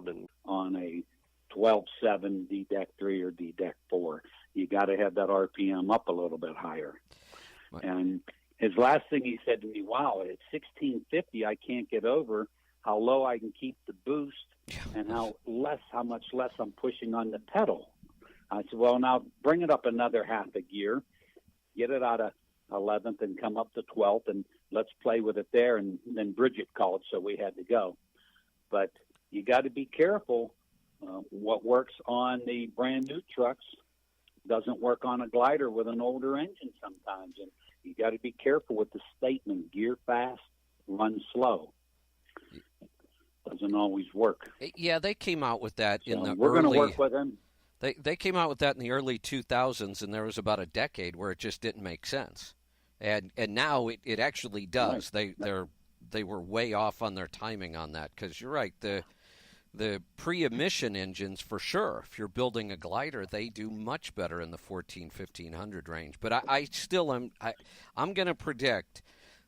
and on a 12.7 D-Deck 3 or D-Deck 4. You got to have that RPM up a little bit higher. Right. And his last thing he said to me, wow, at 1650, I can't get over how low I can keep the boost and how much less I'm pushing on the pedal. I said, well, now bring it up another half a gear, get it out of 11th and come up to 12th, and let's play with it there. And then Bridget called, so we had to go. But you got to be careful. What works on the brand new trucks doesn't work on a glider with an older engine sometimes. And you got to be careful with the statement, gear fast, run slow. Doesn't always work. Yeah, they came out with that in the we're going to work with them. They came out with that in the early 2000s, and there was about a decade where it just didn't make sense. And now it actually does. Right. They were way off on their timing on that, because you're right, the pre-emission engines, for sure, if you're building a glider, they do much better in the 1500 range. But I'm going to predict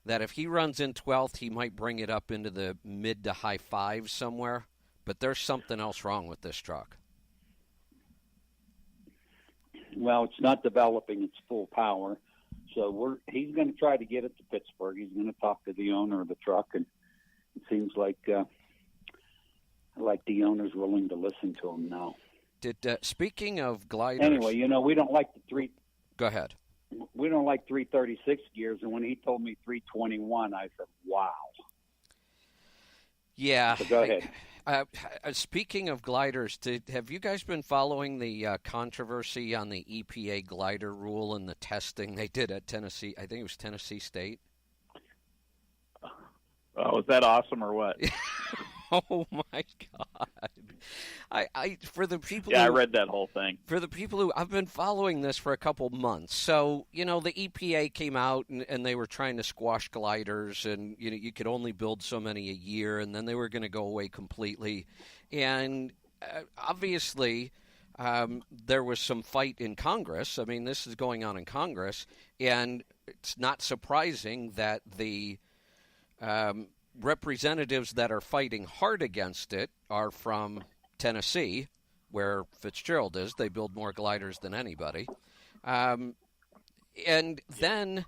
that if he runs in 12th, he might bring it up into the mid to high fives somewhere. But there's something else wrong with this truck. Well, it's not developing its full power. So he's going to try to get it to Pittsburgh. He's going to talk to the owner of the truck, and it seems like the owner's willing to listen to him now. Speaking of gliders... Anyway, we don't like the three... Go ahead. We don't like 336 gears, and when he told me 321, I said, wow. Yeah. So go ahead. Speaking of gliders, have you guys been following the controversy on the EPA glider rule and the testing they did at Tennessee? I think it was Tennessee State. Oh, is that awesome or what? Oh my God! I for the people. Yeah, I read that whole thing. For the people who I've been following this for a couple months, so the EPA came out and they were trying to squash gliders, and you could only build so many a year, and then they were going to go away completely, and obviously there was some fight in Congress. I mean, this is going on in Congress, and it's not surprising that the representatives that are fighting hard against it are from Tennessee, where Fitzgerald is. They build more gliders than anybody. And then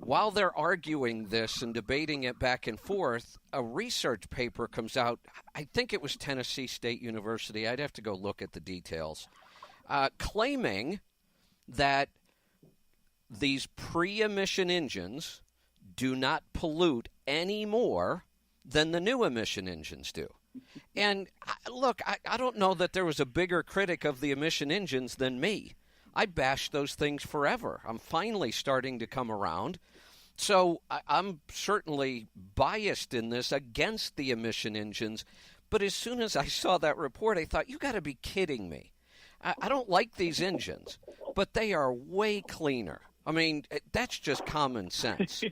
while they're arguing this and debating it back and forth, a research paper comes out. I think it was Tennessee State University. I'd have to go look at the details. Claiming that these pre-emission engines do not pollute any more than the new emission engines do. And look, I don't know that there was a bigger critic of the emission engines than me. I bashed those things forever. I'm finally starting to come around. So I'm certainly biased in this against the emission engines. But as soon as I saw that report, I thought, you got to be kidding me. I don't like these engines, but they are way cleaner. I mean, that's just common sense.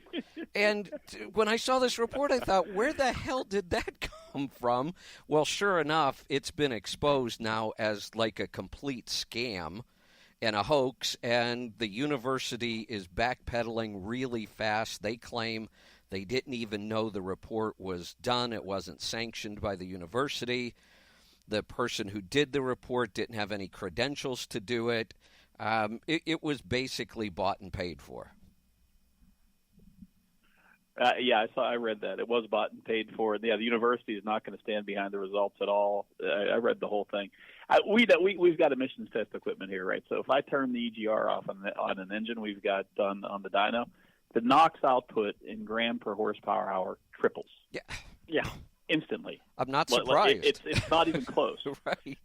And when I saw this report, I thought, where the hell did that come from? Well, sure enough, it's been exposed now as like a complete scam and a hoax, and the university is backpedaling really fast. They claim they didn't even know the report was done. It wasn't sanctioned by the university. The person who did the report didn't have any credentials to do it. It was basically bought and paid for. Yeah, I read that. It was bought and paid for. Yeah, the university is not going to stand behind the results at all. I read the whole thing. We've got emissions test equipment here, right? So if I turn the EGR off on an engine we've got done on the dyno, the NOx output in gram per horsepower hour triples. Yeah. Instantly. I'm not surprised. It's not even close. Right.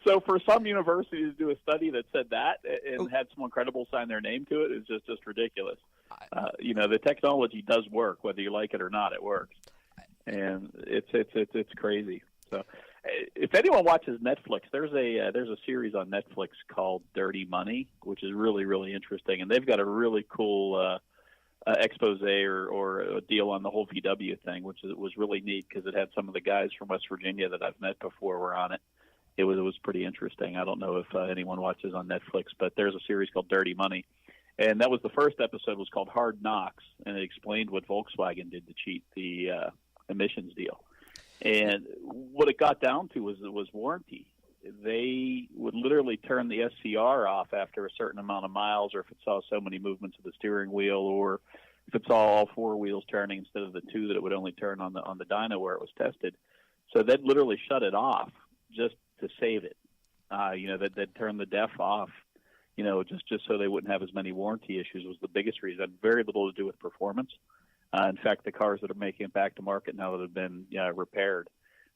So for some universities to do a study that said that and had someone credible sign their name to it is just ridiculous. The technology does work, whether you like it or not. It works, and it's crazy. So, if anyone watches Netflix, there's a series on Netflix called Dirty Money, which is really, really interesting, and they've got a really cool expose or a deal on the whole VW thing, which was really neat because it had some of the guys from West Virginia that I've met before were on it. It was pretty interesting. I don't know if anyone watches on Netflix, but there's a series called Dirty Money, and that was the first episode was called Hard Knocks, and it explained what Volkswagen did to cheat the emissions deal. And what it got down to was warranty. They would literally turn the SCR off after a certain amount of miles, or if it saw so many movements of the steering wheel, or if it saw all four wheels turning instead of the two that it would only turn on the dyno where it was tested. So they'd literally shut it off just to save it. They'd turn the DEF off, just so they wouldn't have as many warranty issues was the biggest reason. It had very little to do with performance. In fact, the cars that are making it back to market now that have been repaired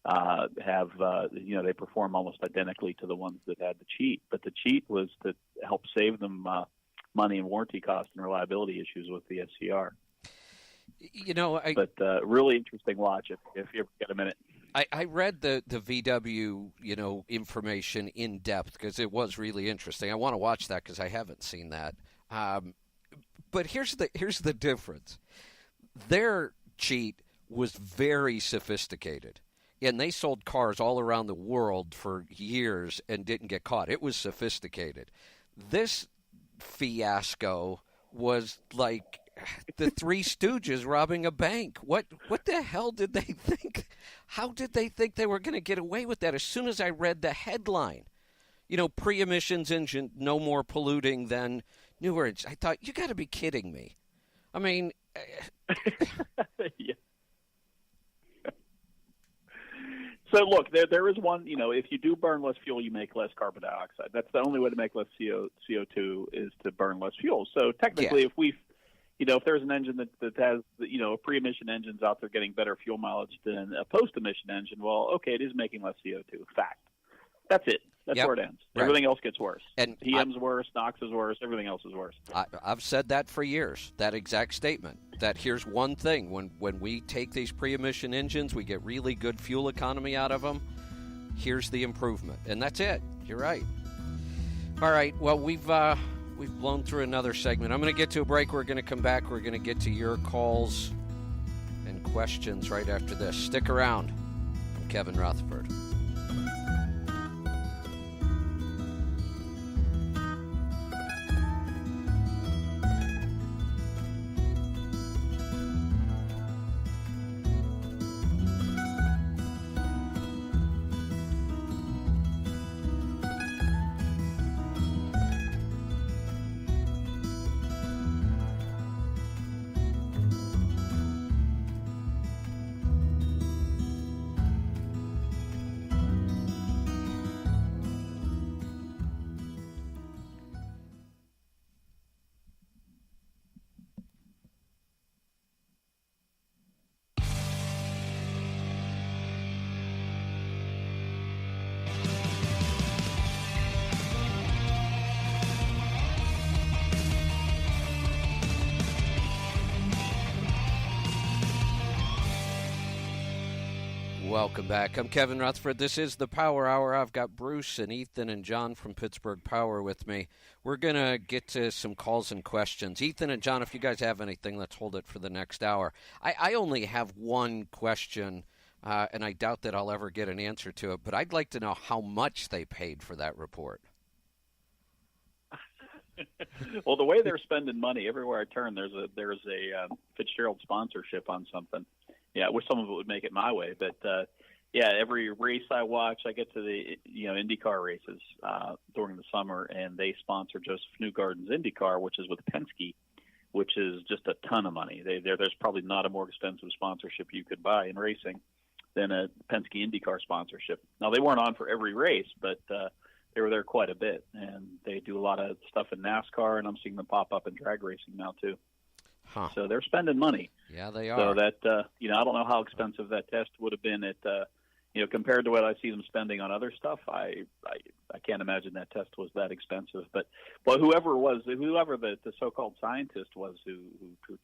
have they perform almost identically to the ones that had the cheat. But the cheat was to help save them money and warranty costs and reliability issues with the SCR. But really interesting watch if you ever get a minute. I read the VW information in depth because it was really interesting. I want to watch that because I haven't seen that. But here's the difference. Their cheat was very sophisticated, and they sold cars all around the world for years and didn't get caught. It was sophisticated. This fiasco was like the Three Stooges robbing a bank. What the hell did they think? How did they think they were going to get away with that? As soon as I read the headline, pre-emissions engine, no more polluting than newer. I thought, you got to be kidding me. I mean, yeah. So look, there is one. If you do burn less fuel, you make less carbon dioxide. That's the only way to make less CO2 is to burn less fuel. So technically, if there's an engine that has a pre-emission engine's out there getting better fuel mileage than a post-emission engine, well, okay, it is making less CO2. Fact. That's it. That's where it ends. Right. Everything else gets worse. And PM's worse, NOx is worse, everything else is worse. I've said that for years, that exact statement, that here's one thing. When we take these pre-emission engines, we get really good fuel economy out of them. Here's the improvement. And that's it. You're right. All right. Well, we've blown through another segment. I'm going to get to a break. We're going to come back. We're going to get to your calls and questions right after this. Stick around. I'm Kevin Rutherford. Welcome back. I'm Kevin Rutherford. This is the Power Hour. I've got Bruce and Ethan and John from Pittsburgh Power with me. We're going to get to some calls and questions. Ethan and John, if you guys have anything, let's hold it for the next hour. I only have one question, and I doubt that I'll ever get an answer to it, but I'd like to know how much they paid for that report. Well, the way they're spending money, everywhere I turn, there's a Fitzgerald sponsorship on something. Yeah, I wish some of it would make it my way, but every race I watch, I get to the IndyCar races during the summer, and they sponsor Joseph Newgarden's IndyCar, which is with Penske, which is just a ton of money. There's probably not a more expensive sponsorship you could buy in racing than a Penske IndyCar sponsorship. Now, they weren't on for every race, but they were there quite a bit, and they do a lot of stuff in NASCAR, and I'm seeing them pop up in drag racing now too. Huh. So they're spending money. Yeah, they are. So that I don't know how expensive that test would have been at compared to what I see them spending on other stuff. I can't imagine that test was that expensive. But whoever the so-called scientist was who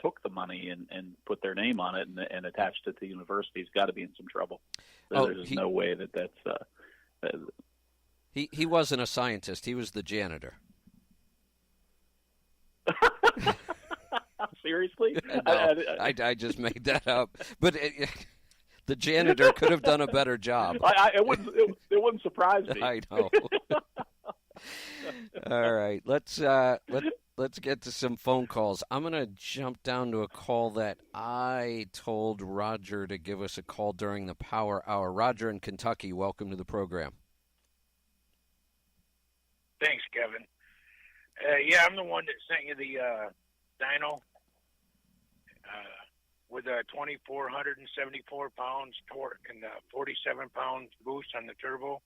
took the money and put their name on it and attached it to the university's got to be in some trouble. There's no way that's. He wasn't a scientist. He was the janitor. Seriously? No, I just made that up. But the janitor could have done a better job. It wouldn't surprise me. I know. All right, let's Let's get to some phone calls. I'm going to jump down to a call that I told Roger to give us a call during the Power Hour. Roger in Kentucky, welcome to the program. Thanks, Kevin. Yeah, I'm the one that sent you the dyno with a 2,474 pounds torque and 47 pounds boost on the turbo.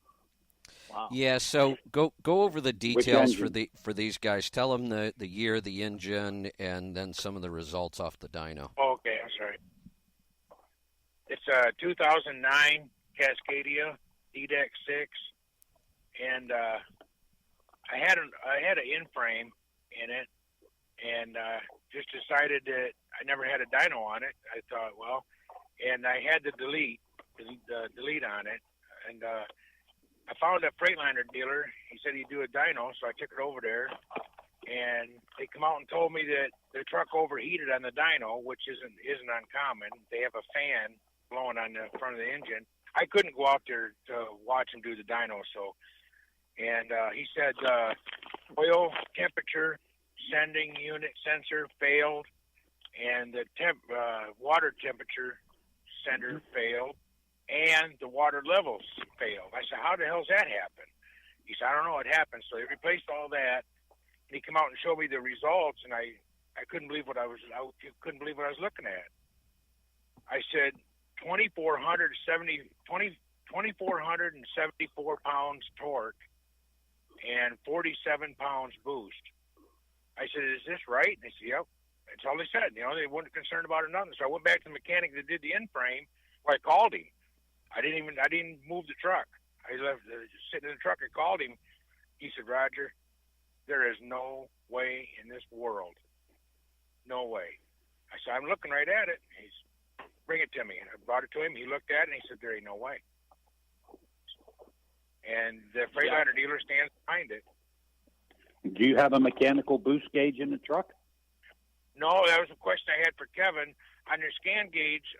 Wow. Yeah, so go over the details for these guys. Tell them the year, the engine, and then some of the results off the dyno. Okay, I'm sorry. It's a 2009 Cascadia D-Deck 6, and I had an in-frame in it, and just decided that I never had a dyno on it. I thought, well, and I had the delete on it, and I found a Freightliner dealer. He said he'd do a dyno, so I took it over there, and they come out and told me that the truck overheated on the dyno, which isn't uncommon. They have a fan blowing on the front of the engine. I couldn't go out there to watch him do the dyno, and he said oil temperature sending unit sensor failed, and the water temperature sender failed, and the water levels failed. I said, how the hell's that happen? He said, I don't know what happened. So he replaced all that, and he came out and showed me the results, and I couldn't believe what I was looking at. I said 2,474 pounds torque and 47 pounds boost. I said, is this right? And they said, yep. That's all they said. They weren't concerned about it, nothing. So I went back to the mechanic that did the in-frame. Well, I called him. I didn't move the truck. I left just sitting in the truck. I called him. He said, Roger, there is no way in this world. No way. I said, I'm looking right at it. He's, bring it to me. And I brought it to him. He looked at it, and he said, there ain't no way. And the Freightliner dealer stands behind it. Do you have a mechanical boost gauge in the truck? No, that was a question I had for Kevin. On your scan gauge,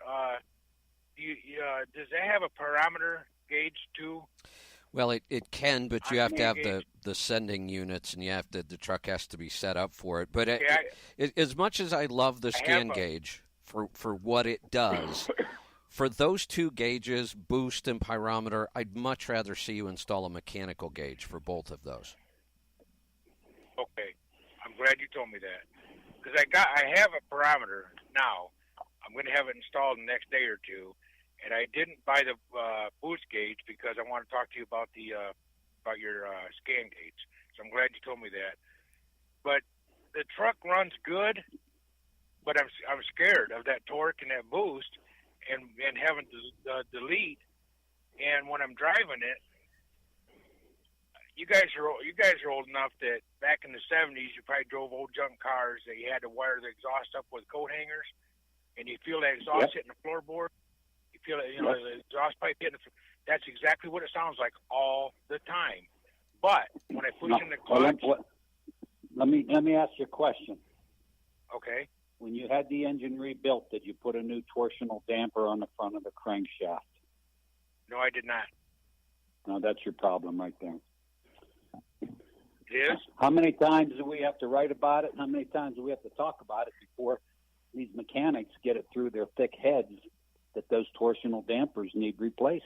does that have a parameter gauge too? Well, it can, but you have to have the sending units, and the truck has to be set up for it. But as much as I love the scan gauge for what it does, for those two gauges, boost and pyrometer, I'd much rather see you install a mechanical gauge for both of those. Okay, I'm glad you told me that, because I have a parameter now. I'm going to have it installed in the next day or two. And I didn't buy the boost gauge because I want to talk to you about your scan gauge. So I'm glad you told me that. But the truck runs good, but I'm scared of that torque and that boost, and having to delete. And when I'm driving it, you guys are old enough that back in the 70s you probably drove old junk cars that you had to wire the exhaust up with coat hangers, and you feel that exhaust hitting the floorboard. Feel it, the exhaust pipe hitting. That's exactly what it sounds like all the time. But when I push in the clutch, let me ask you a question. Okay. When you had the engine rebuilt, did you put a new torsional damper on the front of the crankshaft? No, I did not. No, that's your problem right there. It is? How many times do we have to write about it? How many times do we have to talk about it before these mechanics get it through their thick heads that those torsional dampers need replaced?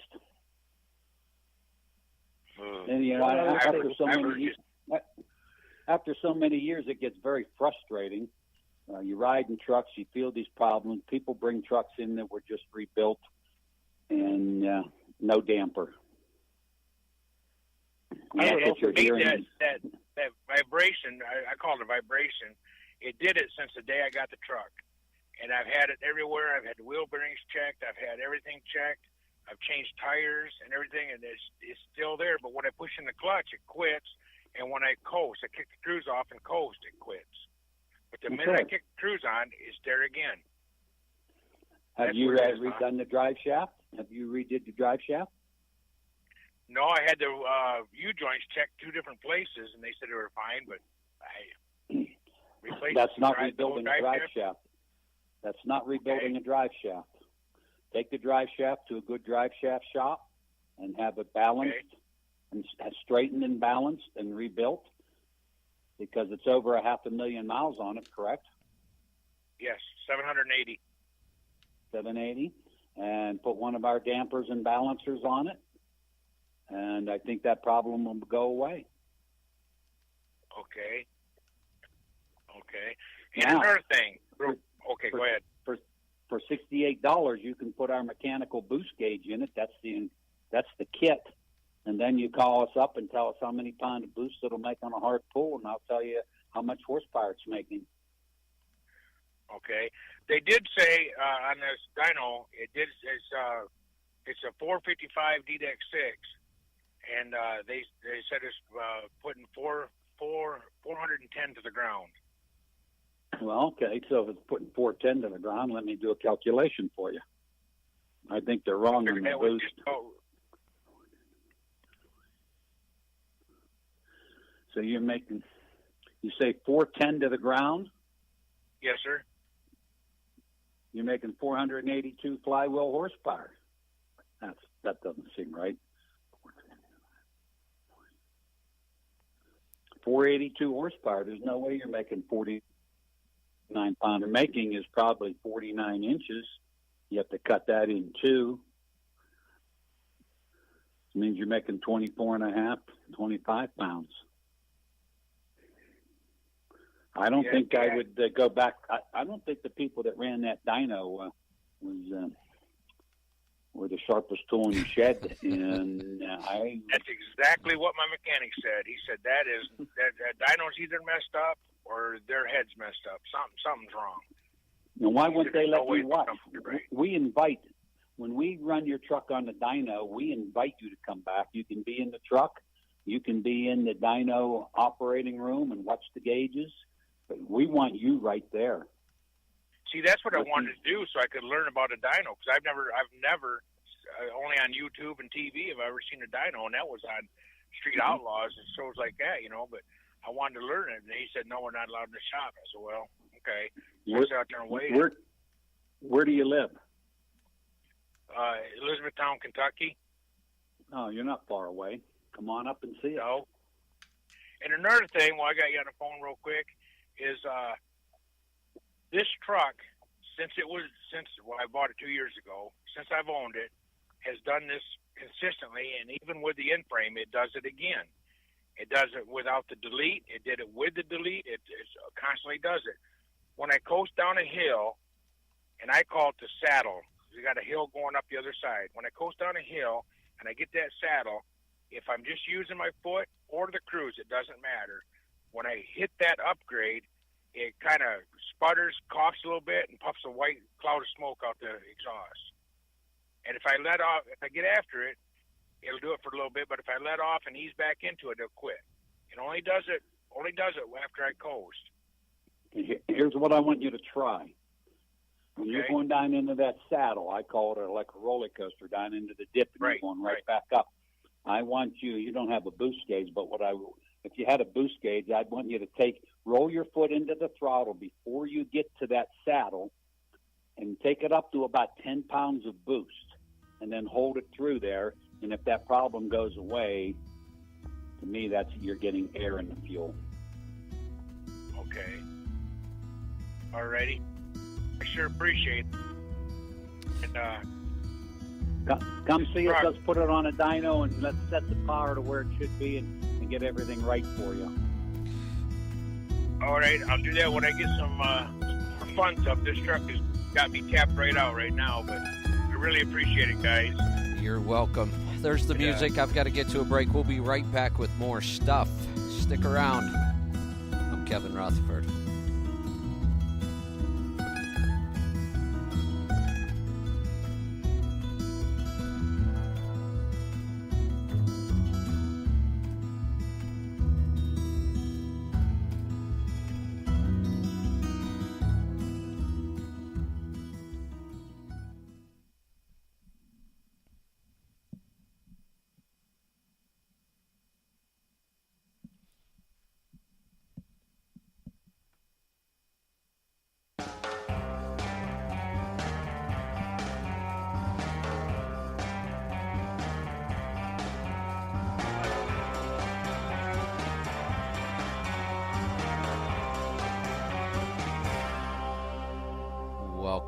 And after so many years, it gets very frustrating. You ride in trucks, you feel these problems. People bring trucks in that were just rebuilt, and no damper. That vibration, I call it a vibration. It did it since the day I got the truck. And I've had it everywhere. I've had the wheel bearings checked. I've had everything checked. I've changed tires and everything, and it's still there. But when I push in the clutch, it quits. And when I coast, I kick the cruise off and coast, it quits. But the minute I kick the cruise on, it's there again. Have you redone the drive shaft? Have you redid the drive shaft? No, I had the U-joints checked two different places, and they said they were fine, but I replaced That's not rebuilding a drive shaft. That's not rebuilding a drive shaft. Take the drive shaft to a good drive shaft shop and have it balanced and straightened and balanced and rebuilt. because it's over 500,000 miles on it, correct? Yes, 780. 780, and put one of our dampers and balancers on it, and I think that problem will go away. Okay. And Now, another thing. Go ahead. For $68, you can put our mechanical boost gauge in it. That's the kit, and then you call us up and tell us how many pound of boost it'll make on a hard pull, and I'll tell you how much horsepower it's making. Okay. They did say on this dyno, it's a 455 DDEC 6, and they said it's putting 410 to the ground. Well, okay, so if it's putting 410 to the ground, let me do a calculation for you. I think they're wrong on the boost. So you say 410 to the ground? Yes, sir. You're making 482 flywheel horsepower. That doesn't seem right. 482 horsepower. There's no way you're making 49 pounder. Making is probably 49 inches. You have to cut that in two. It means you're making 24 and a half, 25 pounds. I don't think I would go back. I don't think the people that ran that dyno were the sharpest tool in the shed. And that's exactly what my mechanic said. He said that dyno's either messed up or their head's messed up. Something's wrong. Now, why wouldn't they let you watch? When we run your truck on the dyno, we invite you to come back. You can be in the truck. You can be in the dyno operating room and watch the gauges. But we want you right there. See, that's what I wanted to do, so I could learn about a dyno. Because I've never, only on YouTube and TV have I ever seen a dyno, and that was on Street Outlaws and shows like that, But I wanted to learn it, and he said, "No, we're not allowed in the shop." I said, "Well, okay." Out there and wait. Where do you live? Elizabethtown, Kentucky. Oh, you're not far away. Come on up and see it. No. And another thing, while I got you on the phone real quick, is this truck, since I bought it 2 years ago, since I've owned it, has done this consistently, and even with the in-frame, it does it again. It does it without the delete. It did it with the delete. It constantly does it. When I coast down a hill, and I call it the saddle, you got a hill going up the other side. When I coast down a hill and I get that saddle, if I'm just using my foot or the cruise, it doesn't matter. When I hit that upgrade, it kind of sputters, coughs a little bit, and puffs a white cloud of smoke out the exhaust. And if I get after it, it'll do it for a little bit. But if I let off and ease back into it, it'll quit. It only does it after I coast. Here's what I want you to try. When you're going down into that saddle, I call it like a roller coaster, down into the dip, and you're going right back up. I want you don't have a boost gauge, but if you had a boost gauge, I'd want you to roll your foot into the throttle before you get to that saddle and take it up to about 10 pounds of boost, and then hold it through there. And if that problem goes away, to me, you're getting air in the fuel. Okay. Alrighty. I sure appreciate it. And, come see us. Let's put it on a dyno and let's set the power to where it should be and get everything right for you. All right, I'll do that when I get some fun stuff. This truck has got me tapped right out right now, but I really appreciate it, guys. You're welcome. There's the music. I've got to get to a break. We'll be right back with more stuff. Stick around. I'm Kevin Rutherford.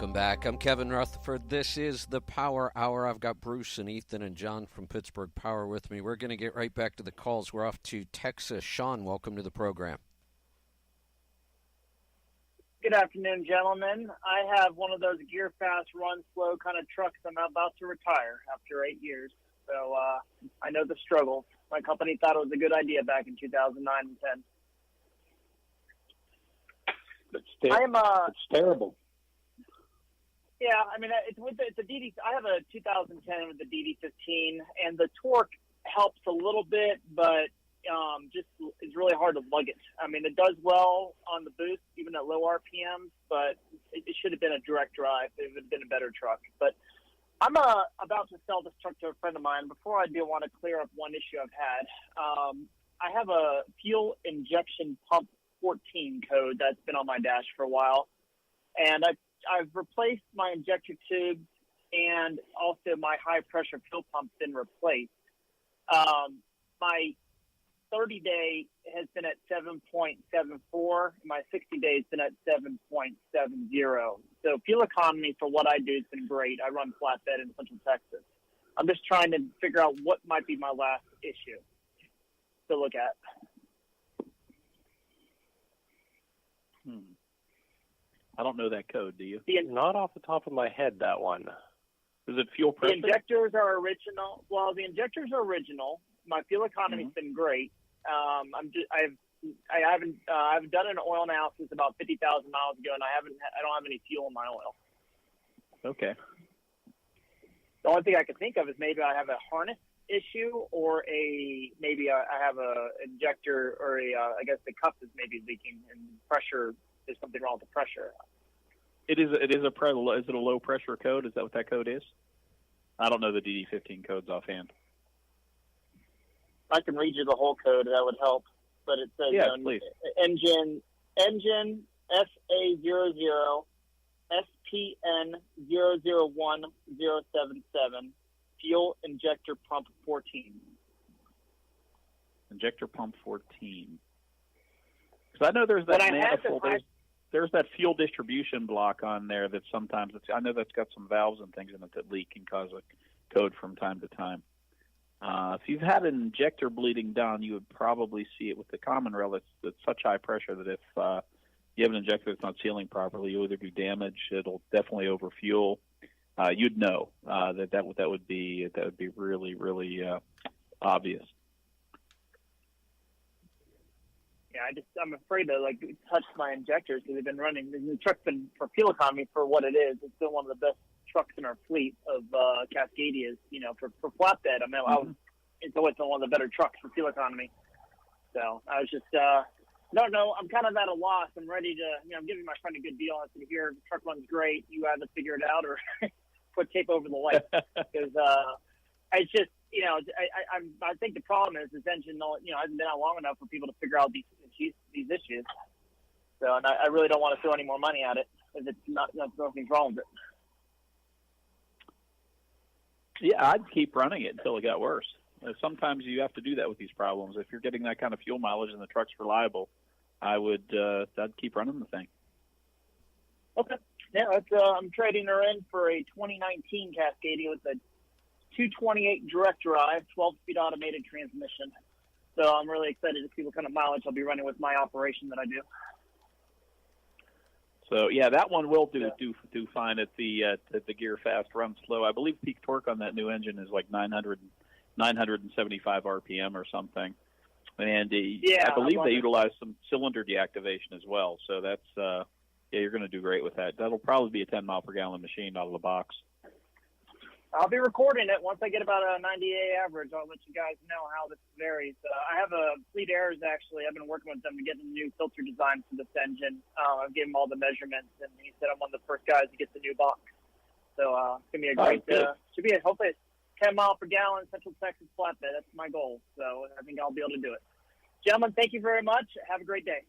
Welcome back. I'm Kevin Rutherford. This is the Power Hour. I've got Bruce and Ethan and John from Pittsburgh Power with me. We're going to get right back to the calls. We're off to Texas. Sean, welcome to the program. Good afternoon, gentlemen. I have one of those gear fast, run slow kind of trucks. I'm about to retire after 8 years. So I know the struggle. My company thought it was a good idea back in 2009 and 10. It's terrible. Yeah, I mean, it's a DD. I have a 2010 with the DD15, and the torque helps a little bit, but just it's really hard to lug it. I mean, it does well on the boost, even at low RPMs, but it should have been a direct drive. It would have been a better truck. But I'm about to sell this truck to a friend of mine. Before I do, I want to clear up one issue I've had. I have a fuel injection pump 14 code that's been on my dash for a while, and I've replaced my injector tubes, and also my high-pressure fuel pump's been replaced. My 30-day has been at 7.74. My 60-day has been at 7.70. So fuel economy for what I do has been great. I run flatbed in Central Texas. I'm just trying to figure out what might be my last issue to look at. I don't know that code, do you? Not off the top of my head, that one. Is it fuel pressure? The injectors are original. Well, the injectors are original. My fuel economy's been great. I haven't done an oil analysis about 50,000 miles ago, and I don't have any fuel in my oil. Okay. The only thing I could think of is maybe I have a harness issue, or maybe I have a injector, or I guess the cup is maybe leaking, and pressure. There's something wrong with the pressure. Is it a low pressure code? Is that what that code is? I don't know the DD15 codes offhand. I can read you the whole code. That would help. But it says please. engine SA00 SPN 001077 fuel injector pump 14. Injector pump 14. Because I know there's that manifold. There's that fuel distribution block on there that sometimes I know that's got some valves and things in it that leak and cause a code from time to time. If you've had an injector bleeding down, you would probably see it with the common rail. It's such high pressure that if you have an injector that's not sealing properly, you'll either do damage. It'll definitely overfuel. You'd know that would be really, really obvious. Yeah, I'm afraid to touch my injectors because they've been running. The truck's been, for fuel economy, for what it is, it's been one of the best trucks in our fleet of Cascadias. For flatbed. I mean, it's always been one of the better trucks for fuel economy. So I was just don't know. I'm kind of at a loss. I'm ready to. I'm giving my friend a good deal. I said, "Here, the truck runs great. You either figure it out or put tape over the light." Because it's just. I think the problem is this engine, hasn't been out long enough for people to figure out these issues. So, and I really don't want to throw any more money at it if it's nothing's wrong with it. Yeah, I'd keep running it until it got worse. Sometimes you have to do that with these problems. If you're getting that kind of fuel mileage and the truck's reliable, I'd keep running the thing. Okay. Yeah, I'm trading her in for a 2019 Cascadia with a 228 direct drive, 12-speed automated transmission. So I'm really excited to see what kind of mileage I'll be running with my operation that I do. So yeah, that one will do fine at the gear fast, run slow. I believe peak torque on that new engine is like 975 RPM or something. And I believe they utilize some cylinder deactivation as well. So that's you're going to do great with that. That'll probably be a 10 mile per gallon machine out of the box. I'll be recording it once I get about a 90A average. I'll let you guys know how this varies. I have a Fleet Airs, actually. I've been working with them to get a new filter design for this engine. I've given him all the measurements, and he said I'm one of the first guys to get the new box. So it's going to be a great, should be hopefully 10 mile per gallon Central Texas flatbed. That's my goal. So I think I'll be able to do it. Gentlemen, thank you very much. Have a great day.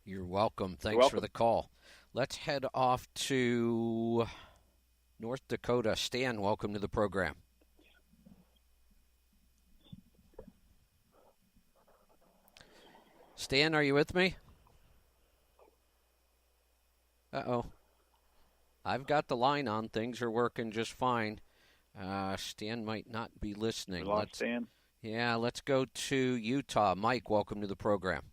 You're welcome. Thanks for the call. Let's head off to North Dakota. Stan, welcome to the program. Stan, are you with me? Uh-oh. I've got the line on. Things are working just fine. Stan might not be listening. We lost Stan. Yeah, let's go to Utah. Mike, welcome to the program.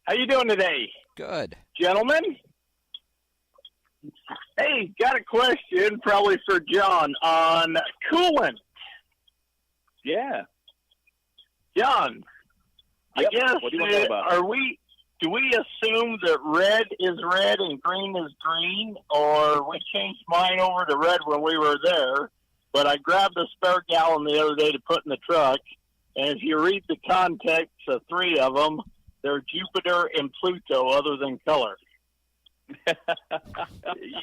How you doing today? Good. Gentlemen? Hey, got a question probably for John on coolant. Yeah. John, Yep. I guess, What do you want to know about it? do we assume that red is red and green is green, or we changed mine over to red when we were there, but I grabbed a spare gallon the other day to put in the truck, and if you read the context of 3 of them, they're Jupiter and Pluto other than color.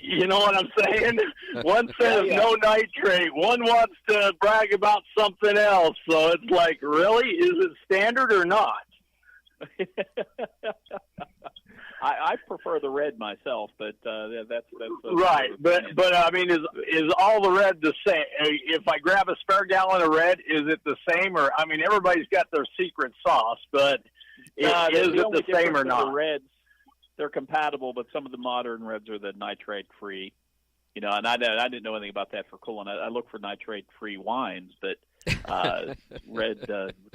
You know what I'm saying? One says no nitrate. One wants to brag about something else. So it's like, really? Is it standard or not? I prefer the red myself, but that's right. But I mean, is all the red the same? If I grab a spare gallon of red, is it the same? Or I mean, everybody's got their secret sauce, but is it the same or not? The reds, they're compatible, but some of the modern reds are the nitrate-free. You know, and I didn't know anything about that for coolant. I look for nitrate-free wines, but red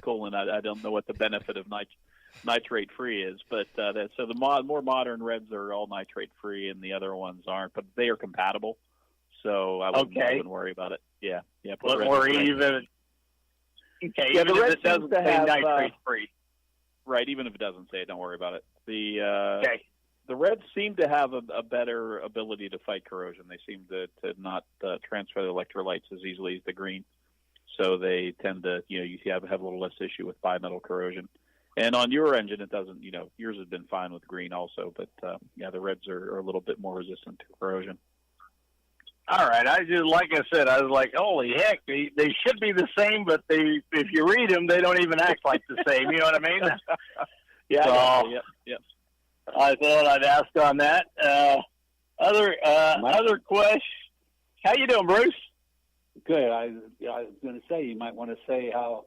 coolant, I don't know what the benefit of nitrate-free is. But so the more modern reds are all nitrate-free, and the other ones aren't. But they are compatible, so I wouldn't worry about it. Yeah. Don't worry even. Okay, yeah, even if it doesn't say nitrate-free. Right, even if it doesn't say it, don't worry about it. The reds seem to have a better ability to fight corrosion. They seem to not transfer the electrolytes as easily as the green. So they tend to, you have a little less issue with bimetal corrosion. And on your engine, it doesn't, yours has been fine with green also. But, the reds are a little bit more resistant to corrosion. All right. Like I said, I was like, holy heck, they should be the same, but if you read them, they don't even act like the same. You know what I mean? Yeah. Yep. I thought I'd ask on that. Other question. How you doing, Bruce? Good. I was going to say, you might want to say how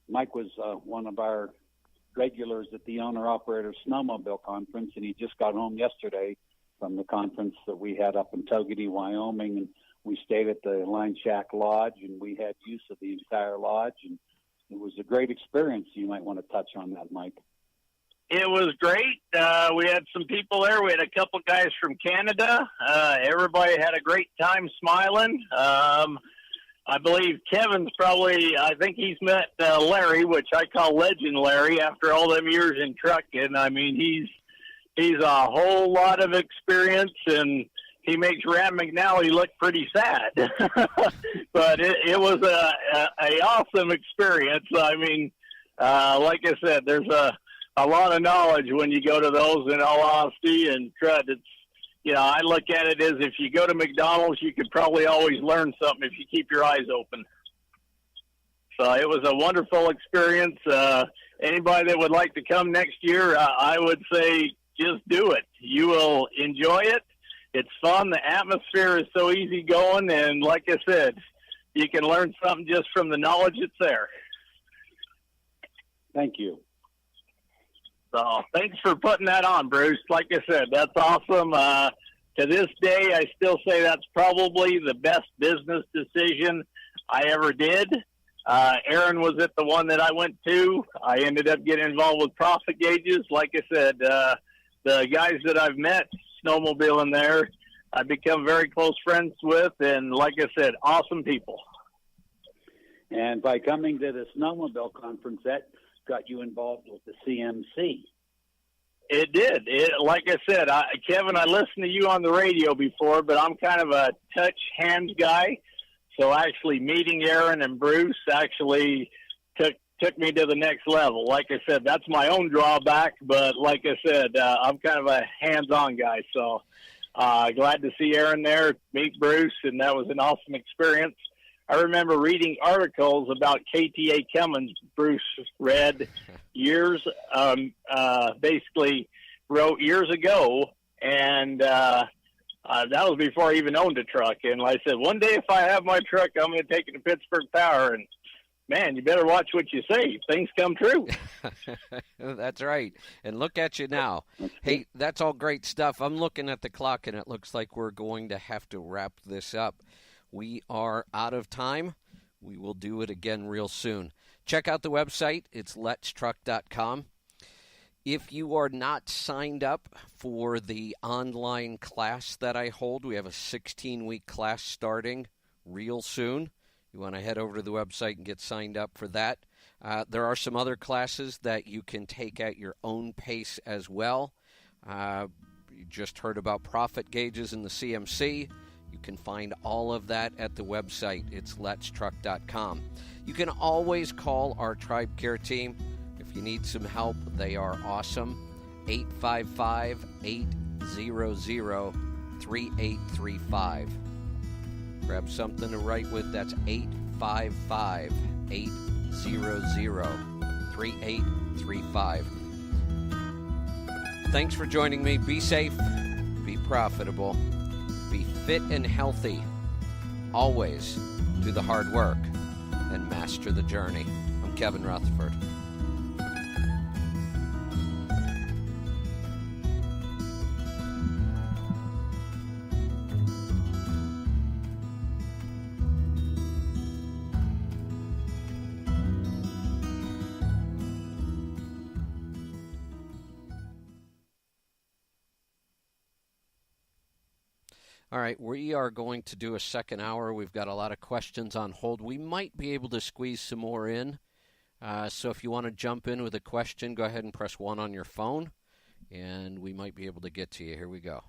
Mike was one of our regulars at the owner-operator snowmobile conference, and he just got home yesterday from the conference that we had up in Togety, Wyoming, and we stayed at the Line Shack Lodge, and we had use of the entire lodge, and it was a great experience. You might want to touch on that, Mike. It was great. We had some people there. We had a couple guys from Canada. Everybody had a great time smiling. I believe Kevin's I think he's met Larry, which I call Legend Larry, after all them years in trucking. I mean, he's a whole lot of experience, and he makes Rand McNally look pretty sad. But it was a awesome experience. I mean, like I said, there's a lot of knowledge when you go to those, in all honesty, and it's, I look at it as if you go to McDonald's, you could probably always learn something if you keep your eyes open. So it was a wonderful experience. Anybody that would like to come next year, I would say just do it. You will enjoy it. It's fun. The atmosphere is so easygoing, and like I said, you can learn something just from the knowledge that's there. Thank you. So thanks for putting that on, Bruce. Like I said, that's awesome. To this day, I still say that's probably the best business decision I ever did. Aaron was at the one that I went to. I ended up getting involved with Profit Gauges. Like I said, the guys that I've met snowmobiling there, I've become very close friends with, and like I said, awesome people. And by coming to the snowmobile conference, that got you involved with the CMC. It did. Like I said, Kevin, I listened to you on the radio before, but I'm kind of a touch hands guy. So actually meeting Aaron and Bruce actually took me to the next level. Like I said, that's my own drawback, but like I said, I'm kind of a hands-on guy. So glad to see Aaron there, meet Bruce, and that was an awesome experience. I remember reading articles about KTA Cummins. Bruce read basically wrote years ago, and that was before I even owned a truck. And like I said, one day if I have my truck, I'm going to take it to Pittsburgh Power. And man, you better watch what you say. Things come true. That's right. And look at you now. Hey, that's all great stuff. I'm looking at the clock, and it looks like we're going to have to wrap this up. We are out of time. We will do it again real soon. Check out the website. It's letstruck.com. If you are not signed up for the online class that I hold, we have a 16-week class starting real soon. You want to head over to the website and get signed up for that. There are some other classes that you can take at your own pace as well. You just heard about profit gauges in the CMC. You can find all of that at the website. It's letstruck.com. You can always call our TribeCare team. If you need some help, they are awesome. 855-800-3835. Grab something to write with. That's 855-800-3835. Thanks for joining me. Be safe, be profitable, be fit and healthy. Always do the hard work and master the journey. I'm Kevin Rutherford. All right, we are going to do a second hour. We've got a lot of questions on hold. We might be able to squeeze some more in. So if you want to jump in with a question, go ahead and press 1 on your phone, and we might be able to get to you. Here we go.